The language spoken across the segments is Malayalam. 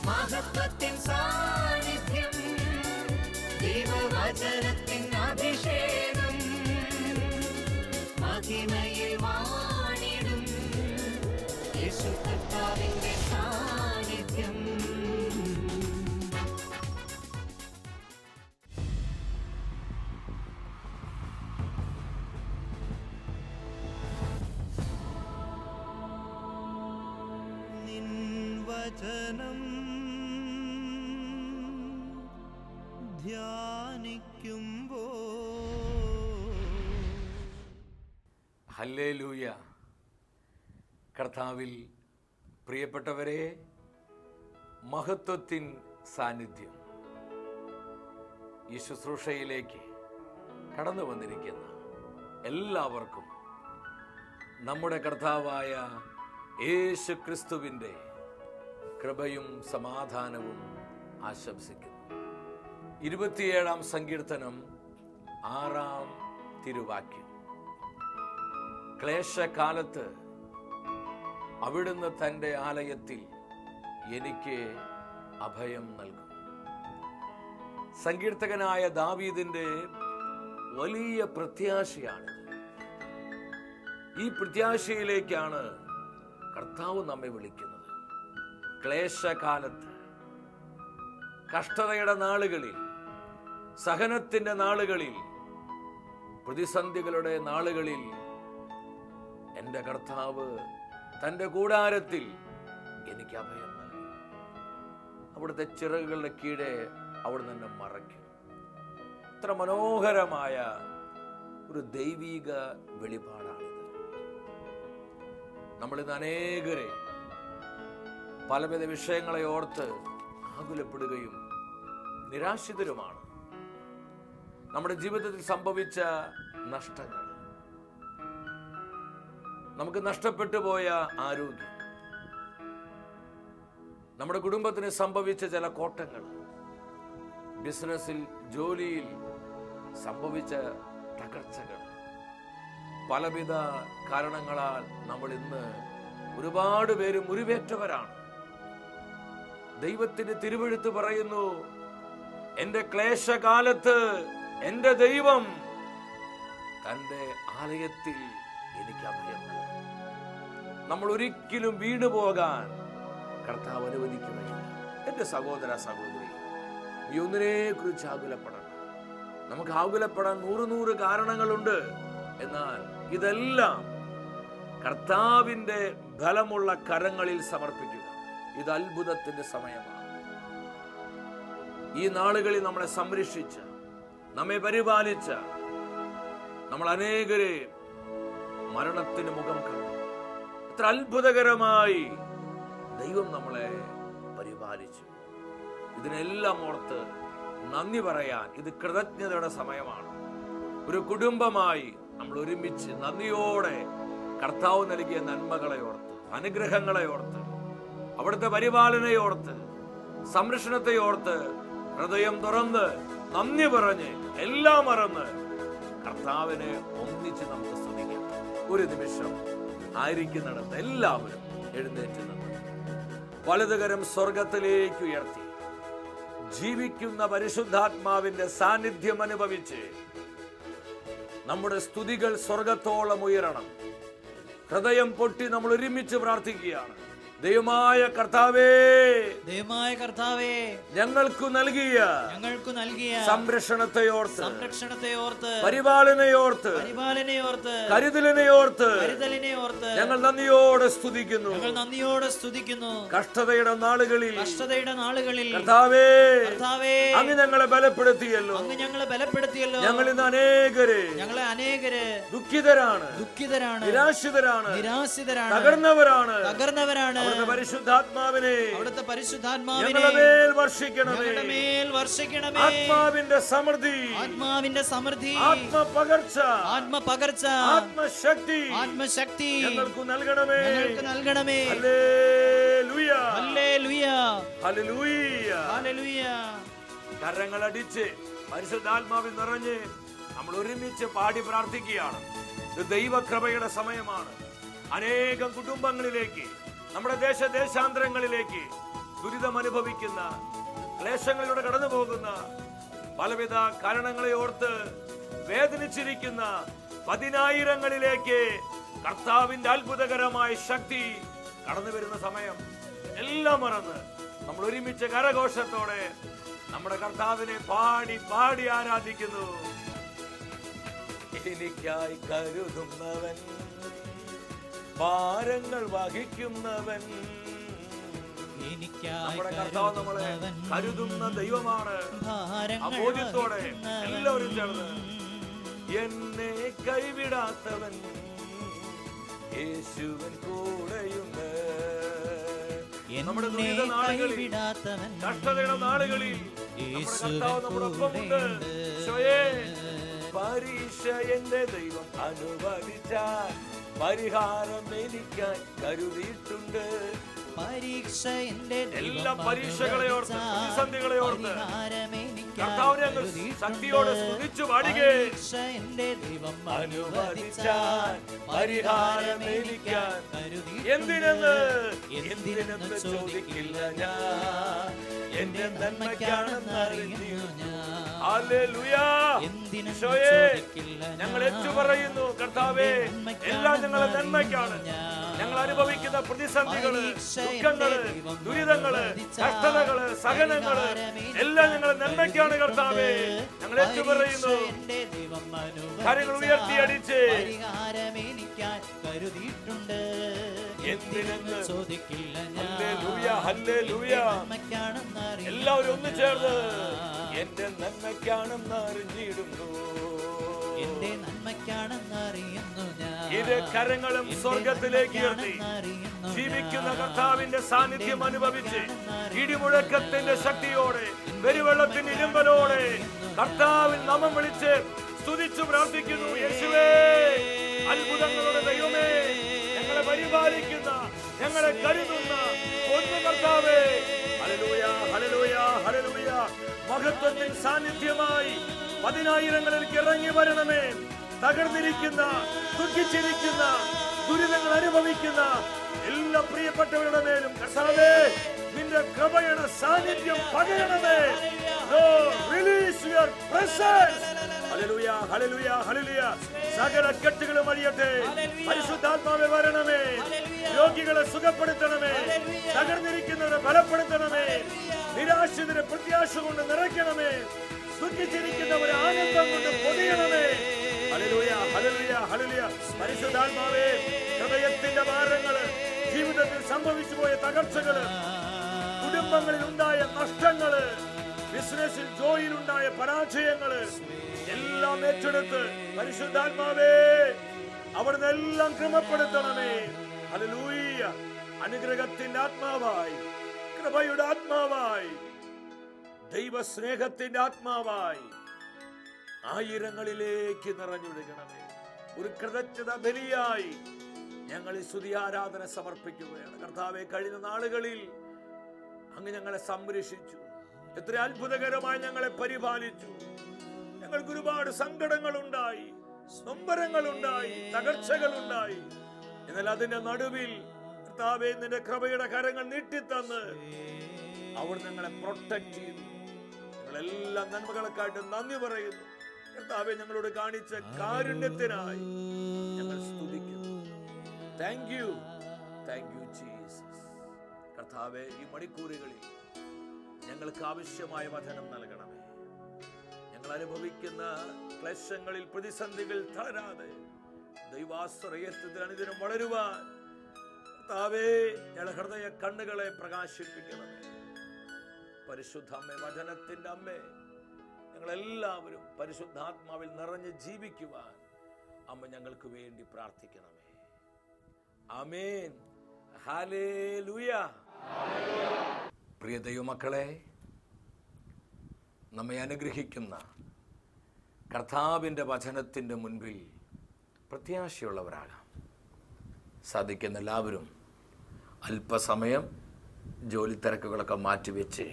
മഹത്വത്തിൻ സാന്നിധ്യം, ദൈവവചനത്തിൻ അഭിഷേകം, മഹിമയിൽ വാണിടും യേശു കർത്താവിന്റെ സാന്നിധ്യം. നിൻ വചനം ധ്യാനിക്കുമ്പോൾ. ഹല്ലേലൂയ. കർത്താവിൽ പ്രിയപ്പെട്ടവരെ, മഹത്വത്തിൻ സാന്നിധ്യം ഈ ശുശ്രൂഷയിലേക്ക് കടന്നു വന്നിരിക്കുന്ന എല്ലാവർക്കും നമ്മുടെ കർത്താവായ യേശു ക്രിസ്തുവിൻ്റെ കൃപയും സമാധാനവും ആശംസിക്കുന്നു. 27-ാം സങ്കീർത്തനം 6-ാം തിരുവാക്യം. ക്ലേശകാലത്ത് അവിടുന്ന് തൻ്റെ ആലയത്തിൽ എനിക്ക് അഭയം നൽകും. സങ്കീർത്തകനായ ദാവീദിന്റെ വലിയ പ്രത്യാശയാണിത്. ഈ പ്രത്യാശയിലേക്കാണ് കർത്താവ് നമ്മെ വിളിക്കുന്നത്. ക്ലേശകാലത്ത്, കഷ്ടതയുടെ നാളുകളിൽ, സഹനത്തിന്റെ നാളുകളിൽ, പ്രതിസന്ധികളുടെ നാളുകളിൽ എൻ്റെ കർത്താവ് തൻ്റെ കൂടാരത്തിൽ എനിക്ക് അഭയം നൽകും. അവിടുത്തെ ചിറകുകളുടെ കീഴെ അവിടുന്ന് എന്നെ മറയ്ക്കും. ഇത്ര മനോഹരമായ ഒരു ദൈവിക വെളിപാടാണിത്. നമ്മളിന്ന് അനേകരെ പലവിധ വിഷയങ്ങളെ ഓർത്ത് ആകുലപ്പെടുകയും നിരാശിതരുമാണ്. നമ്മുടെ ജീവിതത്തിൽ സംഭവിച്ച നഷ്ടങ്ങൾ, നമുക്ക് നഷ്ടപ്പെട്ടു പോയ ആരോഗ്യം, നമ്മുടെ കുടുംബത്തിന് സംഭവിച്ച ചില കോട്ടങ്ങൾ, ബിസിനസ്സിൽ, ജോലിയിൽ സംഭവിച്ച തകർച്ചകൾ, പലവിധ കാരണങ്ങളാൽ നമ്മൾ ഇന്ന് ഒരുപാട് പേര് മുറിവേറ്റവരാണ്. ദൈവത്തിന്റെ തിരുവെഴുത്ത് പറയുന്നു, എന്റെ ക്ലേശകാലത്ത് എന്റെ ദൈവം തന്റെ ആലയത്തിൽ എനിക്ക് അഭയം നൽകും. നമ്മൾ ഒരിക്കലും വീണുപോകാൻ കർത്താവ് അനുവദിക്കുകയില്ല. എന്റെ സഹോദര സഹോദരി, ഈ ഒന്നിനെ കുറിച്ച് ആകുലപ്പെടണം. നമുക്ക് ആകുലപ്പെടാൻ 100 കാരണങ്ങളുണ്ട്. എന്നാൽ ഇതെല്ലാം കർത്താവിന്റെ ബലമുള്ള കരങ്ങളിൽ സമർപ്പിക്കുക. ഇത് അത്ഭുതത്തിന്റെ സമയമാണ്. ഈ നാളുകളിൽ നമ്മളെ സംരക്ഷിച്ച, നമ്മെ പരിപാലിച്ച, നമ്മൾ അനേകരെ മരണത്തിന് മുഖം കണ്ടു. എത്ര അത്ഭുതകരമായി ദൈവം നമ്മളെ പരിപാലിച്ചു. ഇതിനെല്ലാം ഓർത്ത് നന്ദി പറയാൻ ഇത് കൃതജ്ഞതയുടെ സമയമാണ്. ഒരു കുടുംബമായി നമ്മൾ ഒരുമിച്ച് നന്ദിയോടെ കർത്താവ് നൽകിയ നന്മകളെ ഓർത്ത്, അനുഗ്രഹങ്ങളെ ഓർത്ത്, അവിടുത്തെ പരിപാലനയെ ഓർത്ത്, സംരക്ഷണത്തെ ഓർത്ത് ഹൃദയം തുറന്ന് നന്ദി പറഞ്ഞ് എല്ലാം മറന്ന് കർത്താവിനെ ഒന്നിച്ച് നമുക്ക് സ്തുതിക്കാം. ഒരു നിമിഷം ആയിരിക്കുന്നിടത്ത് എല്ലാവരും എഴുന്നേറ്റ് നിന്ന് വലതുകരം സ്വർഗത്തിലേക്ക് ഉയർത്തി ജീവിക്കുന്ന പരിശുദ്ധാത്മാവിന്റെ സാന്നിധ്യം അനുഭവിച്ച് നമ്മുടെ സ്തുതികൾ സ്വർഗത്തോളം ഉയരണം. ഹൃദയം പൊട്ടി നമ്മൾ ഒരുമിച്ച് പ്രാർത്ഥിക്കുകയാണ്. ദൈവമായ കർത്താവേ, ദൈവമായ കർത്താവേ, ഞങ്ങൾക്കു നൽകിയ സംരക്ഷണത്തെ ഓർത്ത്, പരിപാലനയെ ഓർത്ത്, കരുതലിനെ ഓർത്ത് ഞങ്ങൾ നന്ദിയോടെ സ്തുതിക്കുന്നു. കഷ്ടതയുടെ നാളുകളിൽ കർത്താവേ, അങ്ങ് ഞങ്ങളെ ബലപ്പെടുത്തിയല്ലോ. ഞങ്ങൾ ഇന്ന് അനേകരെ ദുഃഖിതരാണ്, നിരാശിതരാണ്, തകർന്നവരാണ്. അവിടുത്തെ പരിശുദ്ധാത്മാവിനെ ഞങ്ങളുടെ മേൽ വർഷിക്കണമേ. ആത്മാവിന്റെ സമൃദ്ധി, ആത്മപകർച്ച, ആത്മശക്തി ഞങ്ങൾക്ക് നൽകണമേ. Hallelujah, hallelujah, hallelujah. കരങ്ങളടിച്ച് പരിശുദ്ധാത്മാവിൽ നിറഞ്ഞ് നമ്മൾ ഒരുമിച്ച് പാടി പ്രാർത്ഥിക്കുകയാണ്. ഇത് ദൈവകൃപയുടെ സമയമാണ്. അനേകം കുടുംബങ്ങളിലേക്ക്, നമ്മുടെ ദേശാന്തരങ്ങളിലേക്ക് ദുരിതം അനുഭവിക്കുന്ന, ക്ലേശങ്ങളിലൂടെ കടന്നു പോകുന്ന, പലവിധ കാരണങ്ങളെ ഓർത്ത് വേദനിച്ചിരിക്കുന്ന പതിനായിരങ്ങളിലേക്ക് കർത്താവിന്റെ അത്ഭുതകരമായ ശക്തി കടന്നു വരുന്ന സമയം എല്ലാം മറന്ന് നമ്മൾ ഒരുമിച്ച് കരഘോഷത്തോടെ നമ്മുടെ കർത്താവിനെ പാടി പാടി ആരാധിക്കുന്നു. എനിക്കായി കരുതുന്നവൻ, ഭാരങ്ങൾ വഹിക്കുന്നവൻ. നമ്മുടെ കർത്താവ് നമ്മളെ കരുതുന്ന ദൈവമാണ്. ആ ബോധ്യത്തോടെ എല്ലാവരും ചേർന്ന് എന്നെ കൈവിടാത്തവൻ യേശുവൻ കൂടെയുണ്ട്. നമ്മുടെ ദുരിത നാളുകളിൽ, കഷ്ടതയുടെ നാളുകളിൽ നമ്മുടെ കർത്താവ് നമ്മോടൊപ്പമുണ്ട്. പരീക്ഷ എന്റെ ദൈവം അനുവദിച്ചാൽ പരിഹാരം എനിക്കായി കരുതിയിട്ടുണ്ട്. എല്ലാ പരീക്ഷകളെ ഓർത്ത്, പ്രതിസന്ധികളെ ഓർത്ത് കർത്താവിനെ ശക്തിയോടെ സ്തുതിച്ചു പാടുകേ. അനുവദിച്ചാൽ പരിഹാരം എനിക്കാൻ എന്തിനെന്ന് ചോദിക്കില്ല ഞാൻ, എന്റെ നന്മയ്ക്കാണെന്ന് അറിഞ്ഞു ഞാൻ. ഞങ്ങൾ ഏറ്റുപറയുന്നു, കർത്താവേ, എല്ലാം ഞങ്ങളെ നന്മയ്ക്കാണ്. ഞങ്ങൾ അനുഭവിക്കുന്ന പ്രതിസന്ധികള്, ദുഃഖങ്ങള്, ദുരിതങ്ങള്, കഷ്ടതകള്, സഹനങ്ങള് എല്ലാം ഞങ്ങളെ നന്മയ്ക്കാണ് കർത്താവേ. ഞങ്ങൾ ഏറ്റുപറയുന്നു. കാര്യങ്ങൾ ഉയർത്തിയടിച്ച് എന്തിനെന്ന് ചോദിക്കില്ല. എല്ലാവരും ഒന്ന് ചേർന്ന് എന്റെ നന്മയ്ക്കാണെന്ന് അറിഞ്ഞിടുന്നു, എന്റെ നന്മയ്ക്കാണെന്ന് അറിയുന്നു ഞാൻ. ഇരു കരങ്ങളും സ്വർഗത്തിലേക്ക് ഉയർത്തി ജീവിക്കുന്ന കർത്താവിന്റെ സാന്നിധ്യം അനുഭവിച്ച് ഇടിമുഴക്കത്തിന്റെ ശക്തിയോടെ, പെരുവെള്ളത്തിന്റെ ഇരുമ്പലോടെ കർത്താവിൻ നാമം വിളിച്ച് സ്തുതിച്ചു പ്രാർത്ഥിക്കുന്നു. യേശുവേ, അത്ഭുതങ്ങളുടെ ദൈവമേ, ഞങ്ങളെ പരിപാലിക്കുന്ന, ഞങ്ങളെ കരുതുന്ന ഒന്ന് കർത്താവേ. Hallelujah, hallelujah, hallelujah. മഹത്വത്തിൻ സാന്നിധ്യമായി പതിനായിരങ്ങളിലേക്ക് ഇറങ്ങി വരണമേ. തകർന്നിരിക്കുന്ന, ദുഃഖിച്ചിരിക്കുന്ന, ദുരിതങ്ങൾ അനുഭവിക്കുന്ന എല്ലാ പ്രിയപ്പെട്ടവരുടെ മേലും കർത്താവേ നിന്റെ കൃപയുടെ സാന്നിധ്യം പകരണമേ. Release your presence. Hallelujah, hallelujah, hallelujah. സകല കെട്ടുകളും അഴിയട്ടെ. പരിശുദ്ധാത്മാവേ വരണമേ. രോഗികളെ സുഖപ്പെടുത്തണമേ. തകർന്നിരിക്കുന്നവരെ ബലപ്പെടുത്തണമേ. നിരാശിതരെ പ്രത്യാശ കൊണ്ട് നിറയ്ക്കണമേ. ദുഃഖിച്ചിരിക്കുന്നവരെ ആനന്ദം കൊണ്ട് പൊതിയണമേ. Hallelujah, hallelujah, hallelujah. പരിശുദ്ധാത്മാവേ, ഹൃദയത്തിന്റെ ഭാരങ്ങള്, ജീവിതത്തിൽ സംഭവിച്ചു പോയ തകർച്ചകള്, കുടുംബങ്ങളിൽ ഉണ്ടായ നഷ്ടങ്ങള്, ബിസിനസ്സിൽ ജോലിയിലുണ്ടായ പരാജയങ്ങള് എല്ലാം ഏറ്റെടുത്ത് പരിശുദ്ധാത്മാവേ അവിടുന്ന് എല്ലാം ക്രമപ്പെടുത്തണമേ. ഹല്ലേലൂയ. അനുഗ്രഹത്തിന്റെ ആത്മാവായി, കൃപയുടെ ആത്മാവായി, ദൈവസ്നേഹത്തിന്റെ ആത്മാവായി ആയിരങ്ങളിലേക്ക് നിറഞ്ഞൊഴുകണമേ. ഒരു കൃതജ്ഞത ബലിയായി ഞങ്ങൾ ഈ സ്തുതി ആരാധന സമർപ്പിക്കുകയാണ്. കർത്താവേ, കഴിഞ്ഞ നാളുകളിൽ അങ്ങ് ഞങ്ങളെ സംരക്ഷിച്ചു. എത്ര അത്ഭുതകരമായി ഞങ്ങളെ പരിപാലിച്ചു. ഞങ്ങൾക്ക് ഒരുപാട് സങ്കടങ്ങളുണ്ടായി, നൊമ്പരങ്ങളുണ്ടായി, തകർച്ചകളുണ്ടായി. എന്നാൽ അതിന്റെ നടുവിൽ കർത്താവേ നിന്റെ കൃപയുടെ കരങ്ങൾ നീട്ടിത്തന്ന് അവർ ഞങ്ങളെ പ്രൊട്ടക്ട് ചെയ്തു. ഞങ്ങളെല്ലാ നന്മകൾക്കായിട്ട് നന്ദി പറയുന്നു. കർത്താവേ, ഞങ്ങളോട് കാണിച്ച കാരുണ്യത്തിനായി ഞങ്ങൾ സ്തുതിക്കുന്നു. Thank you, thank you Jesus. കർത്താവേ, ഈ മണിക്കൂറുകളിൽ ഞങ്ങൾക്ക് ആവശ്യമായ വചനം നൽകണമേ. ഞങ്ങൾ അനുഭവിക്കുന്ന ക്ലേശങ്ങളിൽ, പ്രതിസന്ധികൾ തളരാതെ ദൈവാശ്രയത്വത്തിൽ അനുദിനം വളരുവാൻ കർത്താവേ ഞങ്ങളുടെ ഹൃദയ കണ്ണുകളെ പ്രകാശിപ്പിക്കണമേ. പരിശുദ്ധ അമ്മേ, വചനത്തിന്റെ അമ്മേ, ഞങ്ങളെല്ലാവരും പരിശുദ്ധാത്മാവിൽ നിറഞ്ഞ് ജീവിക്കുവാൻ അമ്മ ഞങ്ങൾക്ക് വേണ്ടി പ്രാർത്ഥിക്കണമേ. ആമേൻ. ഹല്ലേലൂയ. പ്രിയ ദൈവമക്കളെ, നമ്മെ അനുഗ്രഹിക്കുന്ന കർത്താവിൻ്റെ വചനത്തിൻ്റെ മുൻപിൽ പ്രത്യാശയുള്ളവരാകാം. സാധിക്കുന്ന എല്ലാവരും അല്പസമയം ജോലി തിരക്കുകളൊക്കെ മാറ്റിവെച്ച്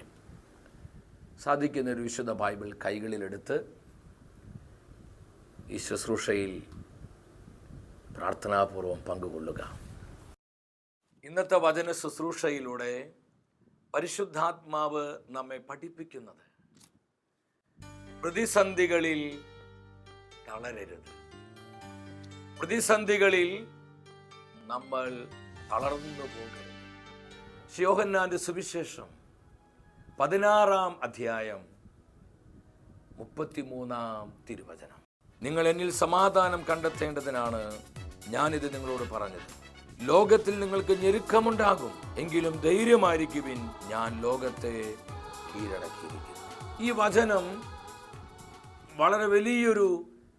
സാധിക്കുന്ന ഒരു വിശുദ്ധ ബൈബിൾ കൈകളിലെടുത്ത് ഈ ശുശ്രൂഷയിൽ പ്രാർത്ഥനാപൂർവം പങ്കുകൊള്ളുക. ഇന്നത്തെ വചന ശുശ്രൂഷയിലൂടെ പരിശുദ്ധാത്മാവ് നമ്മെ പഠിപ്പിക്കുന്നത് പ്രതിസന്ധികളിൽ തളരരുത്. പ്രതിസന്ധികളിൽ നമ്മൾ തളർന്നു പോകരുത്. യോഹന്നാന്റെ സുവിശേഷം 16-ാം അധ്യായം 33-ാം തിരുവചനം. നിങ്ങൾ എന്നിൽ സമാധാനം കണ്ടെത്തേണ്ടതിനാണ് ഞാനിത് നിങ്ങളോട് പറഞ്ഞത്. ലോകത്തിൽ നിങ്ങൾക്ക് ഞെരുക്കമുണ്ടാകും, എങ്കിലും ധൈര്യമായിരിക്കുവിൻ, ഞാൻ ലോകത്തെ കീഴടക്കിയിരിക്കുന്നു. ഈ വചനം വളരെ വലിയൊരു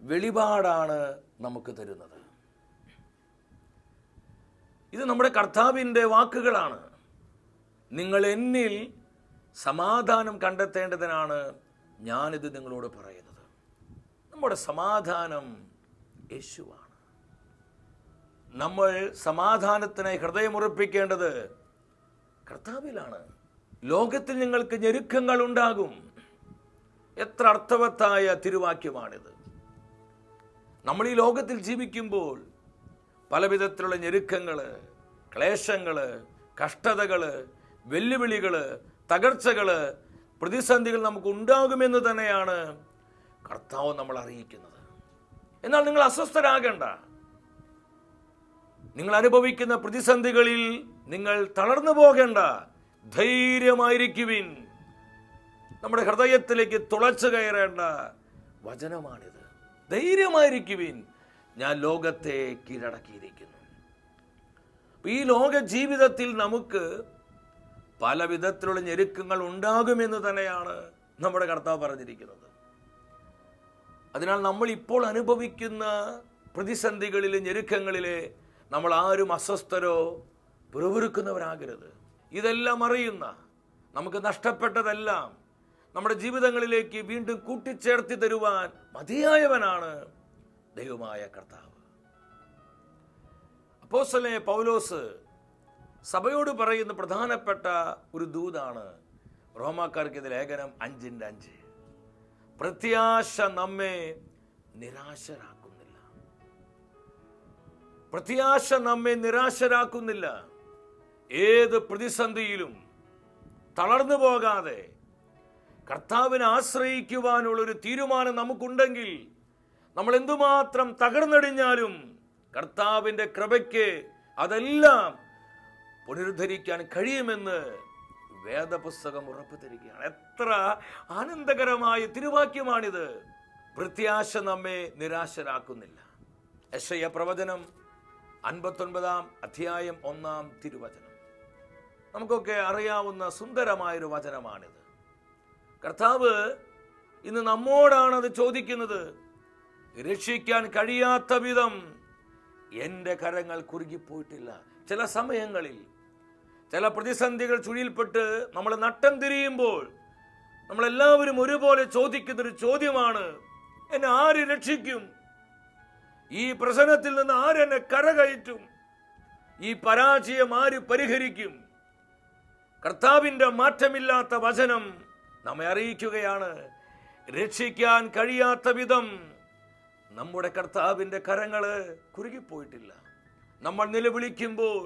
വെളിപാടാണ് നമുക്ക് തരുന്നത്. ഇത് നമ്മുടെ കർത്താവിൻ്റെ വാക്കുകളാണ്. നിങ്ങൾ എന്നിൽ സമാധാനം കണ്ടെത്തേണ്ടതിനാണ് ഞാനിത് നിങ്ങളോട് പറയുന്നത്. നമ്മുടെ സമാധാനം യേശുവാണ്. നമ്മൾ സമാധാനത്തിനായി ഹൃദയമുറപ്പിക്കേണ്ടത് കർത്താവിലാണ്. ലോകത്തിൽ നിങ്ങൾക്ക് ഞെരുക്കങ്ങൾ ഉണ്ടാകും. എത്ര അർത്ഥവത്തായ തിരുവാക്യമാണിത്. നമ്മൾ ഈ ലോകത്തിൽ ജീവിക്കുമ്പോൾ പലവിധത്തിലുള്ള ഞെരുക്കങ്ങൾ, ക്ലേശങ്ങൾ, കഷ്ടതകൾ, വെല്ലുവിളികൾ, തകർച്ചകൾ, പ്രതിസന്ധികൾ നമുക്ക് ഉണ്ടാകുമെന്ന് തന്നെയാണ് കർത്താവ് നമ്മൾ അറിയിക്കുന്നത്. എന്നാൽ നിങ്ങൾ അസ്വസ്ഥരാകേണ്ട. നിങ്ങൾ അനുഭവിക്കുന്ന പ്രതിസന്ധികളിൽ നിങ്ങൾ തളർന്നു പോകേണ്ട. ധൈര്യമായിരിക്കുവിൻ. നമ്മുടെ ഹൃദയത്തിലേക്ക് തുളച്ചു കയറേണ്ട വചനമാണിത്. ധൈര്യമായിരിക്കുവിൻ, ഞാൻ ലോകത്തെ കീഴടക്കിയിരിക്കുന്നു. ഈ ലോക ജീവിതത്തിൽ നമുക്ക് പല വിധത്തിലുള്ള ഞെരുക്കങ്ങൾ ഉണ്ടാകുമെന്ന് തന്നെയാണ് നമ്മുടെ കർത്താവ് പറഞ്ഞിരിക്കുന്നത്. അതിനാൽ നമ്മൾ ഇപ്പോൾ അനുഭവിക്കുന്ന പ്രതിസന്ധികളിലെ, ഞെരുക്കങ്ങളിലെ നമ്മൾ ആരും അസ്വസ്ഥരോ പിറുപിറുക്കുന്നവരാകരുത്. ഇതെല്ലാം അറിയുന്ന, നമുക്ക് നഷ്ടപ്പെട്ടതെല്ലാം നമ്മുടെ ജീവിതങ്ങളിലേക്ക് വീണ്ടും കൂട്ടിച്ചേർത്തി തരുവാൻ മതിയായവനാണ് ദൈവമായ കർത്താവ്. അപ്പോസ്തലനായ പൗലോസ് സഭയോട് പറയുന്ന പ്രധാനപ്പെട്ട ഒരു ദൂതാണ് റോമാക്കാർക്ക് ലേഖനം 5:5. പ്രത്യാശ നമ്മെ നിരാശരാക്കുന്നില്ല. പ്രത്യാശ നമ്മെ നിരാശരാക്കുന്നില്ല. ഏത് പ്രതിസന്ധിയിലും തളർന്നു പോകാതെ കർത്താവിനെ ആശ്രയിക്കുവാനുള്ളൊരു തീരുമാനം നമുക്കുണ്ടെങ്കിൽ നമ്മൾ എന്തുമാത്രം തകർന്നടിഞ്ഞാലും കർത്താവിൻ്റെ കൃപയ്ക്ക് അതെല്ലാം പുനരുദ്ധരിക്കാൻ കഴിയുമെന്ന് വേദപുസ്തകം ഉറപ്പു തരികയാണ്. എത്ര ആനന്ദകരമായ തിരുവാക്യമാണിത്. പ്രത്യാശ നമ്മെ നിരാശരാക്കുന്നില്ല. യെശയ്യാ പ്രവചനം 59-ാം അധ്യായം 1-ാം തിരുവചനം. നമുക്കൊക്കെ അറിയാവുന്ന സുന്ദരമായൊരു വചനമാണിത്. കർത്താവ് ഇന്ന് നമ്മോടാണത് ചോദിക്കുന്നത്. രക്ഷിക്കാൻ കഴിയാത്ത വിധം എൻ്റെ കരങ്ങൾ കുറുകിപ്പോയിട്ടില്ല. ചില സമയങ്ങളിൽ ചില പ്രതിസന്ധികൾ ചുഴിയിൽപ്പെട്ട് നമ്മൾ നട്ടം തിരിയുമ്പോൾ നമ്മളെല്ലാവരും ഒരുപോലെ ചോദിക്കുന്നൊരു ചോദ്യമാണ്, എന്നെ ആര് രക്ഷിക്കും? ഈ പ്രശ്നത്തിൽ നിന്ന് ആരെന്നെ കരകയറ്റും? ഈ പരാജയം ആര് പരിഹരിക്കും? കർത്താവിൻ്റെ മാറ്റമില്ലാത്ത വചനം നമ്മെ അറിയിക്കുകയാണ്, രക്ഷിക്കാൻ കഴിയാത്ത വിധം നമ്മുടെ കർത്താവിൻ്റെ കരങ്ങള് കുറുകിപ്പോയിട്ടില്ല. നമ്മൾ നിലവിളിക്കുമ്പോൾ,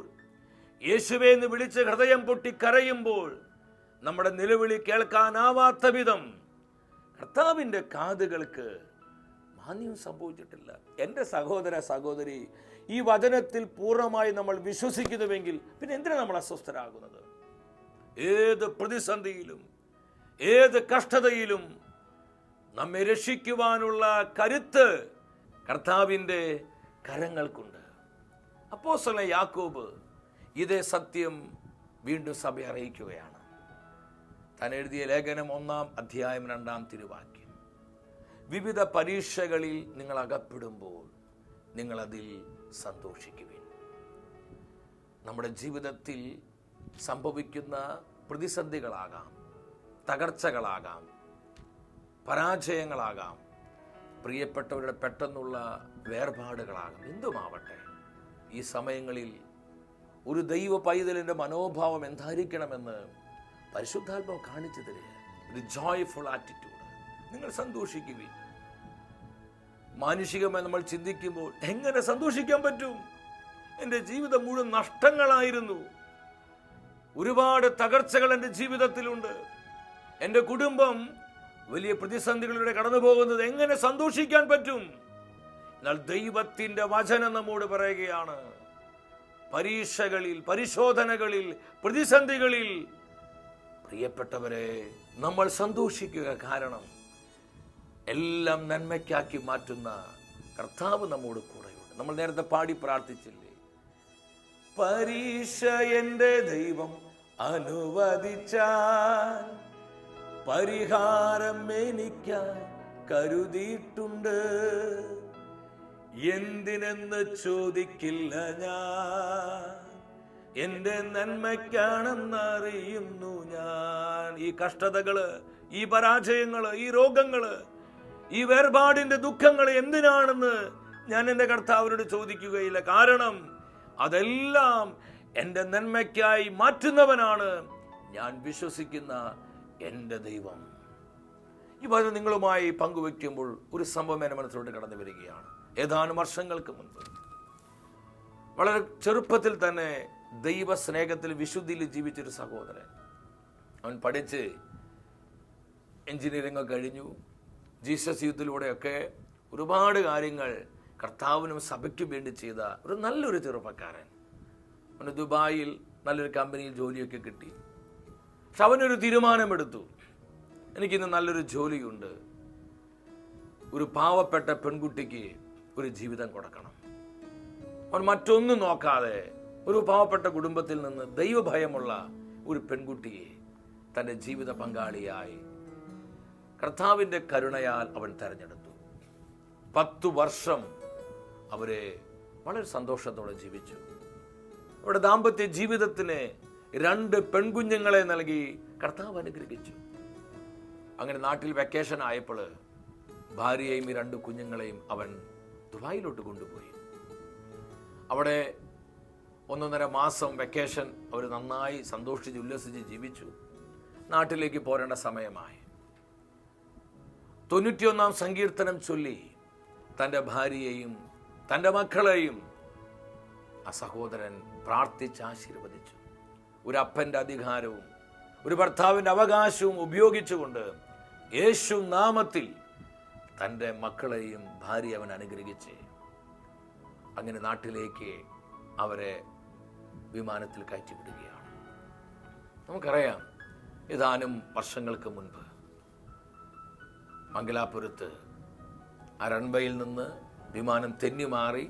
യേശുവേ എന്ന് വിളിച്ച് ഹൃദയം പൊട്ടി കരയുമ്പോൾ നമ്മുടെ നിലവിളി കേൾക്കാനാവാത്ത വിധം കർത്താവിൻ്റെ കാതുകൾക്ക് മാന്യം സംഭവിച്ചിട്ടില്ല. എൻ്റെ സഹോദര സഹോദരി, ഈ വചനത്തിൽ പൂർണ്ണമായി നമ്മൾ വിശ്വസിക്കുന്നുവെങ്കിൽ പിന്നെ എന്തിനാണ് നമ്മൾ അസ്വസ്ഥരാകുന്നത്? ഏത് പ്രതിസന്ധിയിലും ഏത് കഷ്ടതയിലും നമ്മെ രക്ഷിക്കുവാനുള്ള കരുത്ത് കർത്താവിൻ്റെ കരങ്ങൾക്കുണ്ട്. അപ്പോസ്തലൻ യാക്കോബ് ഇതേ സത്യം വീണ്ടും സഭ അറിയിക്കുകയാണ്. താൻ എഴുതിയ ലേഖനം 1-ാം അധ്യായം 2-ാം തിരുവാക്യം. വിവിധ പരീക്ഷകളിൽ നിങ്ങൾ അകപ്പെടുമ്പോൾ നിങ്ങളതിൽ സന്തോഷിക്കുവിൻ. നമ്മുടെ ജീവിതത്തിൽ സംഭവിക്കുന്ന പ്രതിസന്ധികളാകാം, തകർച്ചകളാകാം, പരാജയങ്ങളാകാം, പ്രിയപ്പെട്ടവരുടെ പെട്ടെന്നുള്ള വേർപാടുകളാകാം, എന്തുമാവട്ടെ, ഈ സമയങ്ങളിൽ ഒരു ദൈവ പൈതലിൻ്റെ മനോഭാവം എന്തായിരിക്കണമെന്ന് പരിശുദ്ധാത്മാവ് കാണിച്ചു തരിക. ഒരു ജോയ്ഫുൾ ആറ്റിറ്റ്യൂഡ്. നിങ്ങൾ സന്തോഷിക്കുകയും. മാനുഷികമായി നമ്മൾ ചിന്തിക്കുമ്പോൾ എങ്ങനെ സന്തോഷിക്കാൻ പറ്റും? എൻ്റെ ജീവിതം മുഴുവൻ നഷ്ടങ്ങളായിരുന്നു, ഒരുപാട് തകർച്ചകൾ എൻ്റെ ജീവിതത്തിലുണ്ട്. എൻ്റെ കുടുംബം വലിയ പ്രതിസന്ധികളിലൂടെ കടന്നു പോകുന്നത്. എങ്ങനെ സന്തോഷിക്കാൻ പറ്റും? എന്നാൽ ദൈവത്തിൻ്റെ വചനം നമ്മോട് പറയുകയാണ്, പരീക്ഷകളിൽ, പരിശോധനകളിൽ, പ്രതിസന്ധികളിൽ പ്രിയപ്പെട്ടവരെ നമ്മൾ സന്തോഷിക്കുക. കാരണം എല്ലാം നന്മയ്ക്കാക്കി മാറ്റുന്ന കർത്താവ് നമ്മോട് കൂടെയുണ്ട്. നമ്മൾ നേരത്തെ പാടി പ്രാർത്ഥിച്ചില്ലേ, പരീക്ഷ എൻ്റെ ദൈവം അനുവദിച്ചാൽ പരിഹാരം എനിക്കായി കരുതിയിട്ടുണ്ട്. എന്തിനെന്ന് ചോദിക്കില്ല ഞാൻ, എൻ്റെ നന്മയ്ക്കാണെന്നറിയുന്നു ഞാൻ. ഈ കഷ്ടതകള്, ഈ പരാജയങ്ങള്, ഈ രോഗങ്ങള്, ഈ വേർപാടിന്റെ ദുഃഖങ്ങൾ എന്തിനാണെന്ന് ഞാൻ എൻ്റെ കർത്താവിനോട് ചോദിക്കുകയില്ല. കാരണം അതെല്ലാം എൻ്റെ നന്മയ്ക്കായി മാറ്റുന്നവനാണ് ഞാൻ വിശ്വസിക്കുന്ന എൻ്റെ ദൈവം. ഈ വചനം നിങ്ങളുമായി പങ്കുവെക്കുമ്പോൾ ഒരു സംഭവം എൻ്റെ മനസ്സിലോട്ട് കടന്നു വരികയാണ്. ഏതാനും വർഷങ്ങൾക്ക് മുൻപ് വളരെ ചെറുപ്പത്തിൽ തന്നെ ദൈവസ്നേഹത്തിൽ, വിശുദ്ധിയിൽ ജീവിച്ചൊരു സഹോദരൻ. അവൻ പഠിച്ച് എഞ്ചിനീയറിംഗ് കഴിഞ്ഞു. ജീസസ് യൂത്തിലൂടെയൊക്കെ ഒരുപാട് കാര്യങ്ങൾ കർത്താവിനും സഭയ്ക്കും വേണ്ടി ചെയ്ത ഒരു നല്ലൊരു ചെറുപ്പക്കാരൻ. അവന് ദുബായിൽ നല്ലൊരു കമ്പനിയിൽ ജോലിയൊക്കെ കിട്ടി. പക്ഷെ അവനൊരു തീരുമാനമെടുത്തു, എനിക്കിന്ന് നല്ലൊരു ജോലിയുണ്ട്, ഒരു പാവപ്പെട്ട പെൺകുട്ടിക്ക് ഒരു ജീവിതം കൊടുക്കണം. അവൻ മറ്റൊന്നും നോക്കാതെ ഒരു പാവപ്പെട്ട കുടുംബത്തിൽ നിന്ന് ദൈവഭയമുള്ള ഒരു പെൺകുട്ടിയെ തൻ്റെ ജീവിത പങ്കാളിയായി കർത്താവിൻ്റെ കരുണയാൽ അവൻ തെരഞ്ഞെടുത്തു. 10 വർഷം അവരെ വളരെ സന്തോഷത്തോടെ ജീവിച്ചു. അവരുടെ ദാമ്പത്യ ജീവിതത്തിന് 2 പെൺകുഞ്ഞുങ്ങളെ നൽകി കർത്താവ് അനുഗ്രഹിച്ചു. അങ്ങനെ നാട്ടിൽ വെക്കേഷൻ ആയപ്പോൾ ഭാര്യയെയും ഈ 2 കുഞ്ഞുങ്ങളെയും അവൻ ദുബായിലോട്ട് കൊണ്ടുപോയി. അവിടെ 1.5 മാസം വെക്കേഷൻ അവർ നന്നായി സന്തോഷിച്ച് ഉല്ലസിച്ച് ജീവിച്ചു. നാട്ടിലേക്ക് പോരേണ്ട സമയമായി. 91 സങ്കീർത്തനം ചൊല്ലി തൻ്റെ ഭാര്യയെയും തൻ്റെ മക്കളെയും ആ സഹോദരൻ പ്രാർത്ഥിച്ച് ആശീർവദിച്ചു. ഒരു അപ്പൻ്റെ അധികാരവും ഒരു ഭർത്താവിൻ്റെ അവകാശവും ഉപയോഗിച്ചുകൊണ്ട് യേശു നാമത്തിൽ തൻ്റെ മക്കളെയും ഭാര്യ അവൻ അനുഗ്രഹിച്ച് അങ്ങനെ നാട്ടിലേക്ക് അവരെ വിമാനത്തിൽ കയറ്റിവിടുകയാണ്. നമുക്കറിയാം, ഏതാനും വർഷങ്ങൾക്ക് മുൻപ് മംഗലാപുരത്ത് ആ റൺവേയിൽ നിന്ന് വിമാനം തെന്നി മാറി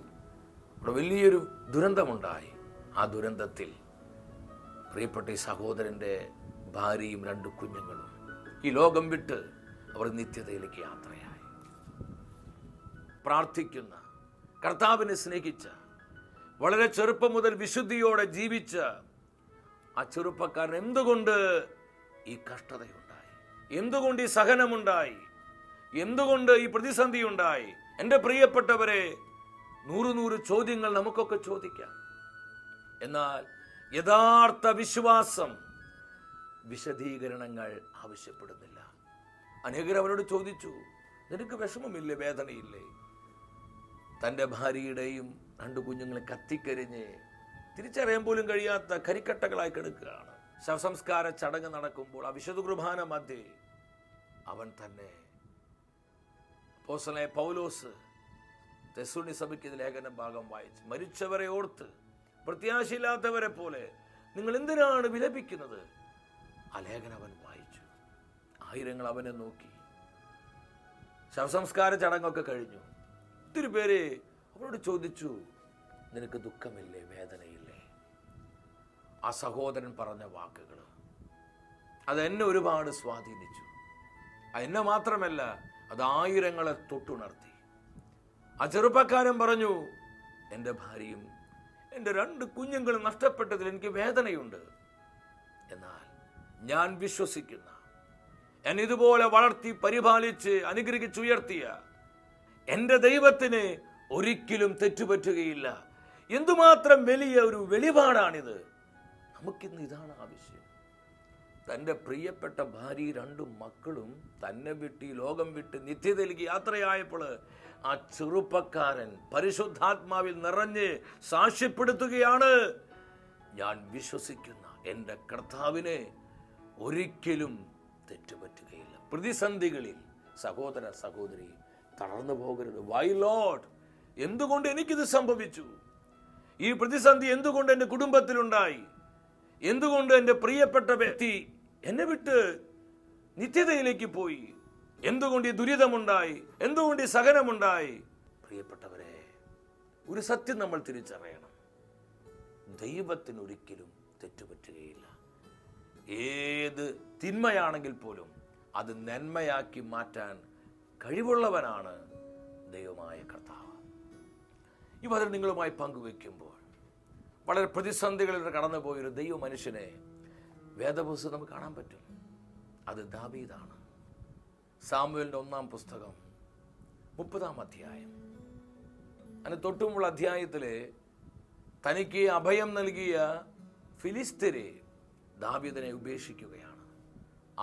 അവിടെ വലിയൊരു ദുരന്തമുണ്ടായി. ആ ദുരന്തത്തിൽ പ്രിയപ്പെട്ട ഈ സഹോദരൻ്റെ ഭാര്യയും 2 കുഞ്ഞുങ്ങളും ഈ ലോകം വിട്ട് അവർ നിത്യതയിലേക്ക് യാത്രയായി. പ്രാർത്ഥിക്കുന്ന, കർത്താവിനെ സ്നേഹിച്ച, വളരെ ചെറുപ്പം മുതൽ വിശുദ്ധിയോടെ ജീവിച്ച ആ ചെറുപ്പക്കാരൻ എന്തുകൊണ്ട് ഈ കഷ്ടതയുണ്ടായി, എന്തുകൊണ്ട് ഈ സഹനമുണ്ടായി, എന്തുകൊണ്ട് ഈ പ്രതിസന്ധി ഉണ്ടായി? എൻ്റെ പ്രിയപ്പെട്ടവരെ, 100 ചോദ്യങ്ങൾ നമുക്കൊക്കെ ചോദിക്കാം. എന്നാൽ യഥാർത്ഥ വിശ്വാസം വിശദീകരണങ്ങൾ ആവശ്യപ്പെടുന്നില്ല. അനേകർ അവനോട് ചോദിച്ചു, നിനക്ക് വിഷമമില്ലേ, വേദനയില്ലേ? തൻ്റെ ഭാര്യയുടെയും 2 കുഞ്ഞുങ്ങളെ കത്തിക്കരിഞ്ഞ് തിരിച്ചറിയാൻ പോലും കഴിയാത്ത കരിക്കട്ടകളായി കിടക്കുകയാണ്. ശവസംസ്കാര ചടങ്ങ് നടക്കുമ്പോൾ ആ വിശുദ്ധ കുർബാന മധ്യേ അവൻ തന്നെ അപ്പോസ്തലനായ പൗലോസ് തെസ്സലോനിക്ക സഭയ്ക്ക് ലേഖന ഭാഗം വായിച്ച്, മരിച്ചവരെ ഓർത്ത് പ്രത്യാശയില്ലാത്തവരെ പോലെ നിങ്ങൾ എന്തിനാണ് വിലപിക്കുന്നത്? ആ ലേഖനം അവൻ വായിച്ചു. ആയിരങ്ങൾ അവനെ നോക്കി. ശവസംസ്കാര ചടങ്ങൊക്കെ കഴിഞ്ഞു. ഒത്തിരി പേര് അവനോട് ചോദിച്ചു, നിനക്ക് ദുഃഖമില്ലേ, വേദനയില്ലേ? ആ സഹോദരൻ പറഞ്ഞ വാക്കുകൾ അതെന്നെ ഒരുപാട് സ്വാധീനിച്ചു. എന്നെ മാത്രമല്ല, അത് ആയിരങ്ങളെ തൊട്ടുണർത്തി. ആ ചെറുപ്പക്കാരൻ പറഞ്ഞു, എൻ്റെ ഭാര്യയും എൻ്റെ 2 കുഞ്ഞുങ്ങളും നഷ്ടപ്പെട്ടതിൽ എനിക്ക് വേദനയുണ്ട്. എന്നാൽ ഞാൻ വിശ്വസിക്കുന്ന, എന്നെ ഇതുപോലെ വളർത്തി പരിപാലിച്ച് അനുഗ്രഹിച്ചുയർത്തിയ എൻ്റെ ദൈവത്തിന് ഒരിക്കലും തെറ്റുപറ്റുകയില്ല. എന്തുമാത്രം വലിയ ഒരു വെളിപാടാണിത്! നമുക്കിന്ന് ഇതാണ് ആവശ്യം. തൻ്റെ പ്രിയപ്പെട്ട ഭാര്യ 2 മക്കളും തന്നെ വിട്ട് ഈ ലോകം വിട്ട് നിത്യതയിലേക്ക് യാത്രയായപ്പോൾ ആ ചെറുപ്പക്കാരൻ പരിശുദ്ധാത്മാവിൽ നിറഞ്ഞ് സാക്ഷ്യപ്പെടുത്തുകയാണ്, ഞാൻ വിശ്വസിക്കുന്ന എൻ്റെ കർത്താവിനെ ഒരിക്കലും തെറ്റുപറ്റുകയില്ല. പ്രതിസന്ധികളിൽ സഹോദര സഹോദരി തളർന്നു പോകരുത്. വൈ ലോർഡ്, എന്തുകൊണ്ട് എനിക്കിത് സംഭവിച്ചു? ഈ പ്രതിസന്ധി എന്തുകൊണ്ട് എൻ്റെ കുടുംബത്തിലുണ്ടായി? എന്തുകൊണ്ട് എൻ്റെ പ്രിയപ്പെട്ട വ്യക്തി എന്നെ വിട്ട് നിത്യതയിലേക്ക് പോയി? എന്തുകൊണ്ട് ഈ ദുരിതമുണ്ടായി? എന്തുകൊണ്ട് ഈ സഹനമുണ്ടായി? പ്രിയപ്പെട്ടവരെ, ഒരു സത്യം നമ്മൾ തിരിച്ചറിയണം. ദൈവത്തിന് ഒരിക്കലും തെറ്റുപറ്റുകയില്ല. ഏത് തിന്മയാണെങ്കിൽ പോലും അത് നന്മയാക്കി മാറ്റാൻ കഴിവുള്ളവനാണ് ദൈവമായ കർത്താവ്. ഈ വചനം നിങ്ങളുമായി പങ്കുവെക്കുമ്പോൾ വളരെ പ്രതിസന്ധികളിലൂടെ കടന്നുപോയൊരു ദൈവ മനുഷ്യനെ വേദപുസ്തകം നമുക്ക് കാണാൻ പറ്റും. അത് ദാവീദാണ്. സാമുവേലിന്റെ 1-ാം പുസ്തകം 30-ാം അധ്യായം. അതിന് തൊട്ടുമുള്ള അധ്യായത്തില് തനിക്ക് അഭയം നൽകിയ ഫിലിസ്ത്യരെ ദാവീദിനെ ഉപേക്ഷിക്കുകയാണ്.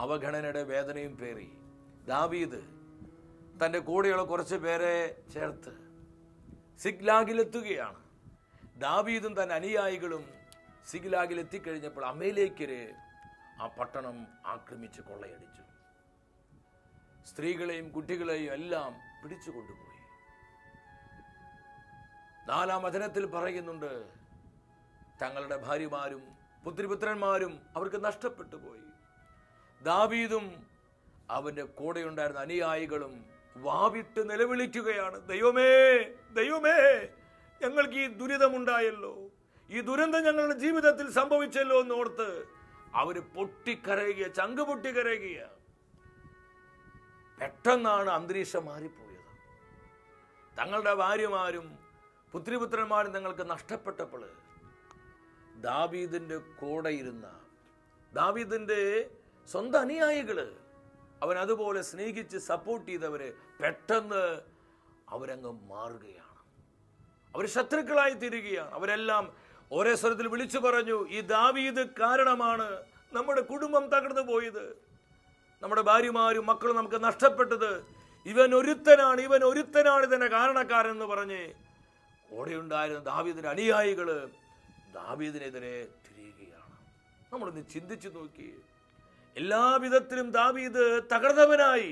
അവഗണനയുടെ വേദനയും പേറി ദാവീദ് തൻ്റെ കൂടെയുള്ള കുറച്ച് പേരെ ചേർത്ത് സിഗ്ലാഗിലെത്തുകയാണ്. ദാവീദും തൻ്റെ അനുയായികളും സിഗ്ലാഗിലെത്തിക്കഴിഞ്ഞപ്പോൾ അമേലേക്യര് ആ പട്ടണം ആക്രമിച്ച് കൊള്ളയടിച്ചു. സ്ത്രീകളെയും കുട്ടികളെയും എല്ലാം പിടിച്ചു കൊണ്ടുപോയി. 4-ാം വചനത്തിൽ പറയുന്നുണ്ട്, തങ്ങളുടെ ഭാര്യമാരും പുത്രിപുത്രന്മാരും അവർക്ക് നഷ്ടപ്പെട്ടു പോയി. ദാവീദും അവന്റെ കൂടെയുണ്ടായിരുന്ന അനുയായികളും വാവിട്ട് നിലവിളിക്കുകയാണ്, ദൈവമേ, ദൈവമേ, ഞങ്ങൾക്ക് ഈ ദുരിതമുണ്ടായല്ലോ, ഈ ദുരന്തം ഞങ്ങളുടെ ജീവിതത്തിൽ സംഭവിച്ചല്ലോ എന്ന് ഓർത്ത് അവര് പൊട്ടിക്കരയുക, ചങ്ക് പൊട്ടിക്കരയുക. പെട്ടെന്നാണ് അന്തരീക്ഷം മാറിപ്പോയത്. തങ്ങളുടെ ഭാര്യമാരും പുത്രിപുത്രന്മാരും തങ്ങൾക്ക് നഷ്ടപ്പെട്ടപ്പോൾ ദാവീദിന്റെ കൂടെ ഇരുന്ന ദാവീദിന്റെ സ്വന്തം അനുയായികള്, അവൻ അതുപോലെ സ്നേഹിച്ച് സപ്പോർട്ട് ചെയ്തവര് പെട്ടെന്ന് അവരങ്ങ് മാറുകയാണ്. അവർ ശത്രുക്കളായി തീരുകയാണ്. അവരെല്ലാം ഒരേ സ്വരത്തിൽ വിളിച്ചു പറഞ്ഞു, ഈ ദാവീദ് കാരണമാണ് നമ്മുടെ കുടുംബം തകർന്നു പോയത്, നമ്മുടെ ഭാര്യമാരും മക്കളും നമുക്ക് നഷ്ടപ്പെട്ടത്. ഇവൻ ഒരുത്തനാണ് ഇതിന്റെ കാരണക്കാരൻ എന്ന് പറഞ്ഞ് കൂടെയുണ്ടായിരുന്ന ദാവീദിന്റെ അനുയായികള് ദാവീദിനെതിരെ തിരിയുകയാണ്. നമ്മളൊന്ന് ചിന്തിച്ചു നോക്കി. എല്ലാവിധത്തിലും ദാവീദ് തകർന്നവനായി.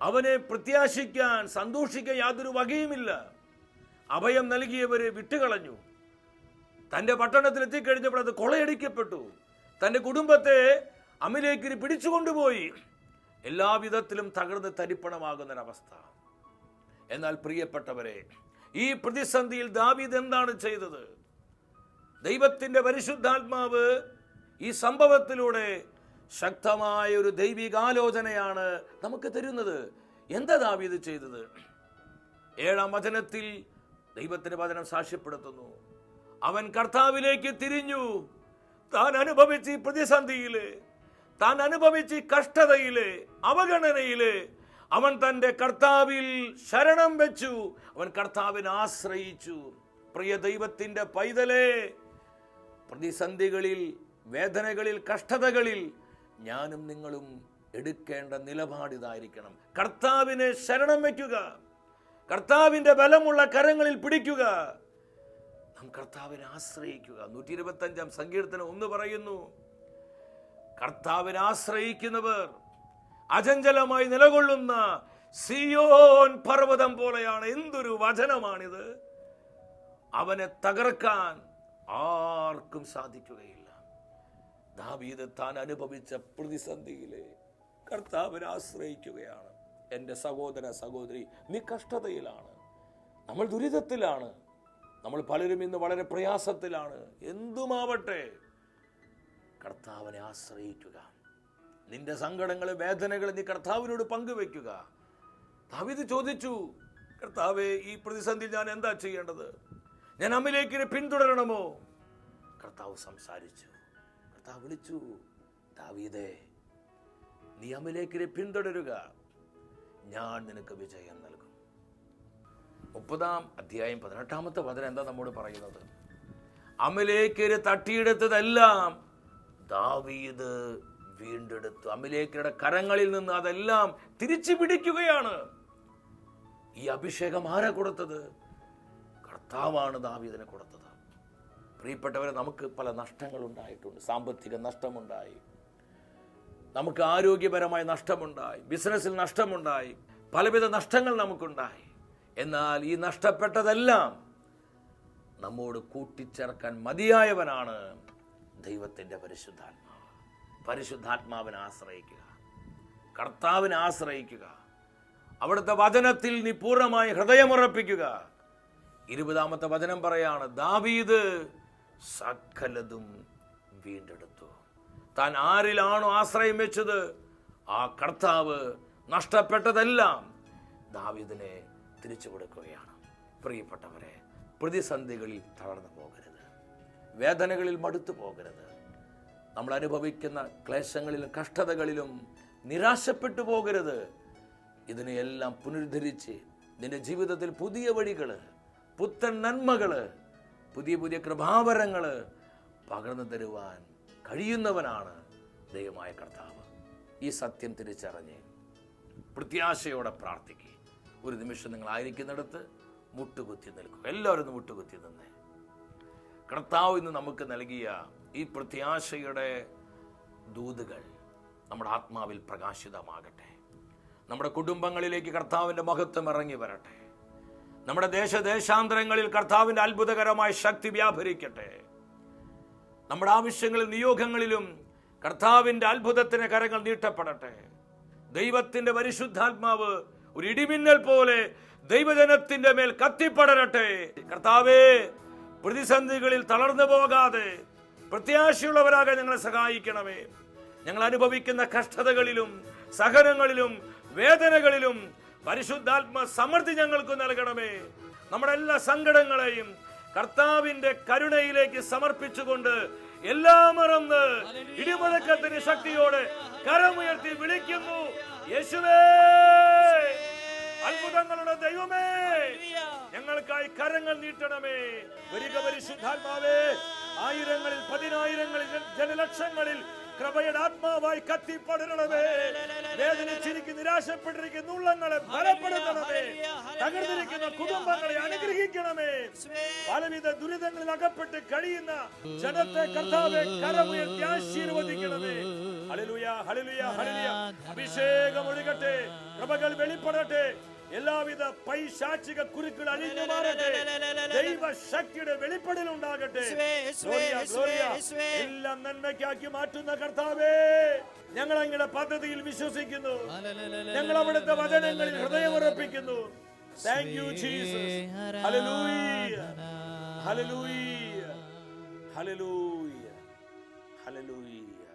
അവനെ പ്രത്യാശിക്കാൻ, സന്തോഷിക്കാൻ യാതൊരു വകയുമില്ല. അഭയം നൽകിയവര് വിട്ടുകളഞ്ഞു. തന്റെ പട്ടണത്തിൽ എത്തിക്കഴിഞ്ഞപ്പോൾ അത് കൊള്ളയടിക്കപ്പെട്ടു. തന്റെ കുടുംബത്തെ അമലേക്യര് പിടിച്ചുകൊണ്ടുപോയി. എല്ലാവിധത്തിലും തകർന്ന് തരിപ്പണമാകുന്നൊരവസ്ഥ. എന്നാൽ പ്രിയപ്പെട്ടവരെ, ഈ പ്രതിസന്ധിയിൽ ദാവീദ് എന്താണ് ചെയ്തത്? ദൈവത്തിന്റെ പരിശുദ്ധാത്മാവ് ഈ സംഭവത്തിലൂടെ ശക്തമായ ഒരു ദൈവികാലോചനയാണ് നമുക്ക് തരുന്നത്. എന്താ ദാവീദ് ചെയ്തത്? 7-ാം വചനത്തിൽ ദൈവത്തിന്റെ വചനം സാക്ഷ്യപ്പെടുത്തുന്നു, അവൻ കർത്താവിലേക്ക് തിരിഞ്ഞു. താൻ അനുഭവിച്ച ഈ പ്രതിസന്ധിയില്, താൻ അനുഭവിച്ച ഈ കഷ്ടതയില്, അവഗണനയില് അവൻ തന്റെ കർത്താവിൽ ശരണം വെച്ചു. അവൻ കർത്താവിനെ ആശ്രയിച്ചു. പ്രിയ ദൈവത്തിന്റെ പൈതലേ, പ്രതിസന്ധികളിൽ, വേദനകളിൽ, കഷ്ടതകളിൽ ഞാനും നിങ്ങളും എടുക്കേണ്ട നിലപാടിതായിരിക്കണം. കർത്താവിനെ ശരണം വയ്ക്കുക, കർത്താവിന്റെ ബലമുള്ള കരങ്ങളിൽ പിടിക്കുക, നാം കർത്താവിനെ ആശ്രയിക്കുക. 125-ാം സങ്കീർത്തനം 1 പറയുന്നു, കർത്താവിനെ ആശ്രയിക്കുന്നവർ അചഞ്ചലമായി നിലകൊള്ളുന്ന സിയോൻ പർവ്വതം പോലെയാണ്. എന്തൊരു വചനമാണിത്! അവനെ തകർക്കാൻ ആർക്കും സാധിക്കുകയില്ല. ദാവീദ് താൻ അനുഭവിച്ച പ്രതിസന്ധിയിലെ കർത്താവിനെ ആശ്രയിക്കുകയാണ്. എൻ്റെ സഹോദര സഹോദരി, നീ കഷ്ടതയിലാണ്, നമ്മൾ ദുരിതത്തിലാണ്, നമ്മൾ പലരും ഇന്ന് വളരെ പ്രയാസത്തിലാണ്. എന്തുമാവട്ടെ, കർത്താവിനെ ആശ്രയിക്കുക. നിന്റെ സങ്കടങ്ങളെ, വേദനകളെ നീ കർത്താവിനോട് പങ്കുവെക്കുക. ദാവീദ് ചോദിച്ചു, കർത്താവേ, ഈ പ്രതിസന്ധിയിൽ ഞാൻ എന്താ ചെയ്യേണ്ടത്? ഞാൻ അമലേക്യരെ പിന്തുടരണമോ? കർത്താവ് സംസാരിച്ചു. കർത്താവ് വിളിച്ചു, ദാവീദേ, നീ അമലേക്യരെ പിന്തുടരുക, ഞാൻ നിനക്ക് വിജയം നൽകും. 30-ാം അധ്യായം 18-ാമത്തെ വചനം എന്താ നമ്മോട് പറയുന്നത്? അമലേക്യര് തട്ടിയെടുത്തതെല്ലാം ദാവീദ് വീണ്ടെടുത്തു. അമലേക്യരുടെ കരങ്ങളിൽ നിന്ന് അതെല്ലാം തിരിച്ചു പിടിക്കുകയാണ്. ഈ അഭിഷേകം ആരാ കൊടുത്തത്? കർത്താവാണ് ദാവീദിനെ കൊടുത്തത്. പ്രിയപ്പെട്ടവരെ, നമുക്ക് പല നഷ്ടങ്ങളുണ്ടായിട്ടുണ്ട്. സാമ്പത്തിക നഷ്ടമുണ്ടായി, നമുക്ക് ആരോഗ്യപരമായ നഷ്ടമുണ്ടായി, ബിസിനസ്സിൽ നഷ്ടമുണ്ടായി, പലവിധ നഷ്ടങ്ങൾ നമുക്കുണ്ടായി. എന്നാൽ ഈ നഷ്ടപ്പെട്ടതെല്ലാം നമ്മോട് കൂട്ടിച്ചേർക്കാൻ മതിയായവനാണ് ദൈവത്തിൻ്റെ പരിശുദ്ധാത്മാവ്. പരിശുദ്ധാത്മാവിനെ ആശ്രയിക്കുക, കർത്താവിനെ ആശ്രയിക്കുക, അവിടുത്തെ വചനത്തിൽ നീ പൂർണ്ണമായി ഹൃദയമുറപ്പിക്കുക. 20-ാമത്തെ വചനം പറയാണ്, ദാവീദ് സകലതും വീണ്ടെടുത്തു. താൻ ആരിലാണോ ആശ്രയം വെച്ചത് ആ കർത്താവ് നഷ്ടപ്പെട്ടതെല്ലാം ദാവീദിനെ തിരിച്ചു കൊടുക്കുകയാണ്. പ്രിയപ്പെട്ടവരെ, പ്രതിസന്ധികളിൽ തളർന്നു പോകരുത്, വേദനകളിൽ മടുത്തു പോകരുത്, നമ്മൾ അനുഭവിക്കുന്ന ക്ലേശങ്ങളിലും കഷ്ടതകളിലും നിരാശപ്പെട്ടു പോകരുത്. ഇതിനെയെല്ലാം പുനരുദ്ധരിച്ച് നിന്റെ ജീവിതത്തിൽ പുതിയ വഴികൾ, പുത്തൻ നന്മകൾ, പുതിയ പുതിയ കൃപാവരങ്ങൾ പകർന്നു തരുവാൻ കഴിയുന്നവനാണ് ദൈവമായ കർത്താവ്. ഈ സത്യം തിരിച്ചറിഞ്ഞ് പ്രത്യാശയോടെ പ്രാർത്ഥിക്കുക. ഒരു നിമിഷം നിങ്ങൾ ആയിരിക്കുന്നിടത്ത് മുട്ടുകുത്തി നിൽക്കുക. എല്ലാവരും ഒന്ന് മുട്ടുകുത്തി നിന്നേ. കർത്താവ് ഇന്ന് നമുക്ക് നൽകിയ ഈ പ്രത്യാശയുടെ ദൂതുകൾ നമ്മുടെ ആത്മാവിൽ പ്രകാശിതമാകട്ടെ. നമ്മുടെ കുടുംബങ്ങളിലേക്ക് കർത്താവിൻ്റെ മഹത്വം ഇറങ്ങി വരട്ടെ. നമ്മുടെ ദേശാന്തരങ്ങളിൽ കർത്താവിൻ്റെ അത്ഭുതകരമായ ശക്തി വ്യാപരിക്കട്ടെ. നമ്മുടെ ആവശ്യങ്ങളിലും നിയോഗങ്ങളിലും കർത്താവിൻ്റെ അത്ഭുതത്തിന് കരങ്ങൾ നീട്ടപ്പെടട്ടെ. ദൈവത്തിൻ്റെ പരിശുദ്ധാത്മാവ് ഒരു ഇടിമിന്നൽ പോലെ ദൈവജനത്തിന്റെ മേൽ കത്തിപ്പടരട്ടെ. കർത്താവേ, പ്രതിസന്ധികളിൽ തളർന്നു പോകാതെ പ്രത്യാശയുള്ളവരാകാൻ ഞങ്ങളെ സഹായിക്കണമേ. ഞങ്ങൾ അനുഭവിക്കുന്ന കഷ്ടതകളിലും സഹനങ്ങളിലും വേദനകളിലും പരിശുദ്ധാത്മ സമൃദ്ധി ഞങ്ങൾക്ക് നൽകണമേ. നമ്മുടെ എല്ലാ സങ്കടങ്ങളെയും കർത്താവിന്റെ കരുണയിലേക്ക് സമർപ്പിച്ചുകൊണ്ട് എല്ലാം മറന്ന് ഇടിമുഴക്കത്തിന് ശക്തിയോടെ കരമുയർത്തി വിളിക്കുന്നു, യേശുവേ, അത്ഭുതങ്ങളുടെ ദൈവമേ, ഞങ്ങൾക്കായി കരങ്ങൾ നീട്ടണമേ. വരിക പരിശുദ്ധാത്മാവേ, ആയിരങ്ങളിൽ പതിനായിരങ്ങളിൽ ജനലക്ഷങ്ങളിൽ കൃപയുടെ ആത്മാവായി കത്തിപ്പടരണമേ. വേദനിച്ചിരിക്കുന്ന നിരാശപ്പെട്ടിരിക്കുന്ന ഉള്ളങ്ങളെ ബലപ്പെടുത്തണമേ. തകർന്നിരിക്കുന്ന കുടുംബങ്ങളെ അനുഗ്രഹിക്കണമേ. പലവിധ ദുരിതങ്ങളിൽ അകപ്പെട്ട് കഴിയുന്ന ജനത്തെ കർത്താവേ കരമുയർത്തി ആശീർവദിക്കണമേ. Hallelujah, hallelujah, hallelujah. അഭിഷേകം ഒഴുകട്ടെ, കൃപകൾ വെളിപ്പെടട്ടെ, എല്ലാവിധ പൈശാചിക കുരുക്കൾ അഴിഞ്ഞു മാറട്ടെ, ദൈവശക്തിയുടെ വെളിപ്പെടൽ ഉണ്ടാകട്ടെ. എല്ലാം നന്മയ്ക്കാക്കി മാറ്റുന്ന കർത്താവേ, ഞങ്ങൾ അങ്ങയുടെ പദ്ധതിയിൽ വിശ്വസിക്കുന്നു. ഞങ്ങൾ അവിടുത്തെ വചനങ്ങളിൽ ഹൃദയമുറപ്പിക്കുന്നു. Thank you Jesus. Hallelujah, hallelujah, hallelujah, hallelujah.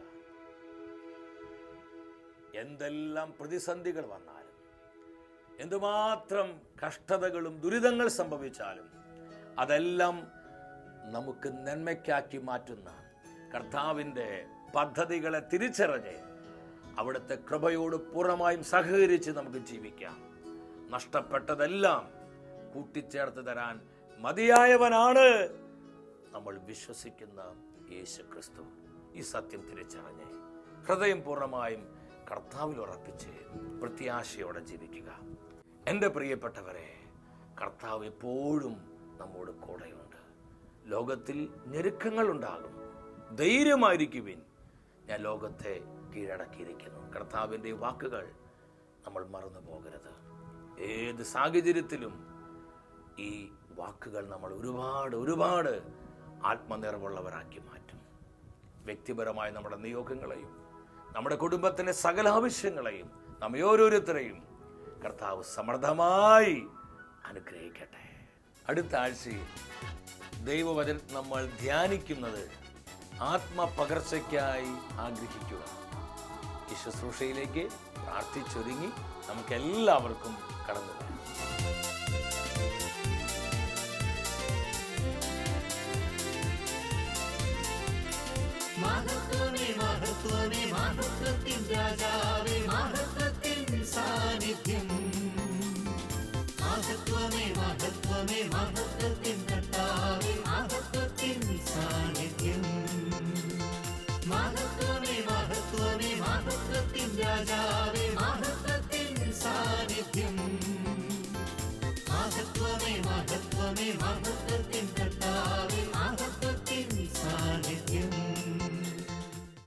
എന്തെല്ലാം പ്രതിസന്ധികൾ വന്നാലും, എന്തുമാത്രം കഷ്ടതകളും ദുരിതങ്ങൾ സംഭവിച്ചാലും അതെല്ലാം നമുക്ക് നന്മയ്ക്കാക്കി മാറ്റുന്ന കർത്താവിൻ്റെ പദ്ധതികളെ തിരിച്ചറിഞ്ഞ് അവിടുത്തെ കൃപയോട് പൂർണ്ണമായും സഹകരിച്ച് നമുക്ക് ജീവിക്കാം. നഷ്ടപ്പെട്ടതെല്ലാം കൂട്ടിച്ചേർത്ത് തരാൻ മതിയായവനാണ് നമ്മൾ വിശ്വസിക്കുന്ന യേശു ക്രിസ്തു. ഈ സത്യം തിരിച്ചറിഞ്ഞ് ഹൃദയം പൂർണ്ണമായും കർത്താവിൽ ഉറപ്പിച്ച് പ്രത്യാശയോടെ ജീവിക്കുക. എൻ്റെ പ്രിയപ്പെട്ടവരെ, കർത്താവ് എപ്പോഴും നമ്മോട് കൂടെയുണ്ട്. ലോകത്തിൽ ഞെരുക്കങ്ങൾ ഉണ്ടാകും, ധൈര്യമായിരിക്കുവിൻ, ഞാൻ ലോകത്തെ കീഴടക്കിയിരിക്കുന്നു. കർത്താവിൻ്റെ വാക്കുകൾ നമ്മൾ മറന്നു പോകരുത്. ഏത് സാഹചര്യത്തിലും ഈ വാക്കുകൾ നമ്മൾ ഒരുപാട് ആത്മനിർഭരമുള്ളവരാക്കി മാറ്റും. വ്യക്തിപരമായ നമ്മുടെ നിയോഗങ്ങളെയും നമ്മുടെ കുടുംബത്തിൻ്റെ സകല ആവശ്യങ്ങളെയും നമ്മെ ഓരോരുത്തരെയും കർത്താവ് സമൃദ്ധമായി അനുഗ്രഹിക്കട്ടെ. അടുത്ത ആഴ്ചയിൽ ദൈവവചനം നമ്മൾ ധ്യാനിക്കുന്നത് ആത്മപകർച്ചയ്ക്കായി ആഗ്രഹിക്കുക. ഈ ശുശ്രൂഷയിലേക്ക് പ്രാർത്ഥിച്ചൊരുങ്ങി നമുക്കെല്ലാവർക്കും കടന്നു വരാം. മഹത്വമേ മഹത്വമേ മഹത്വത്തിൻ രാജാ,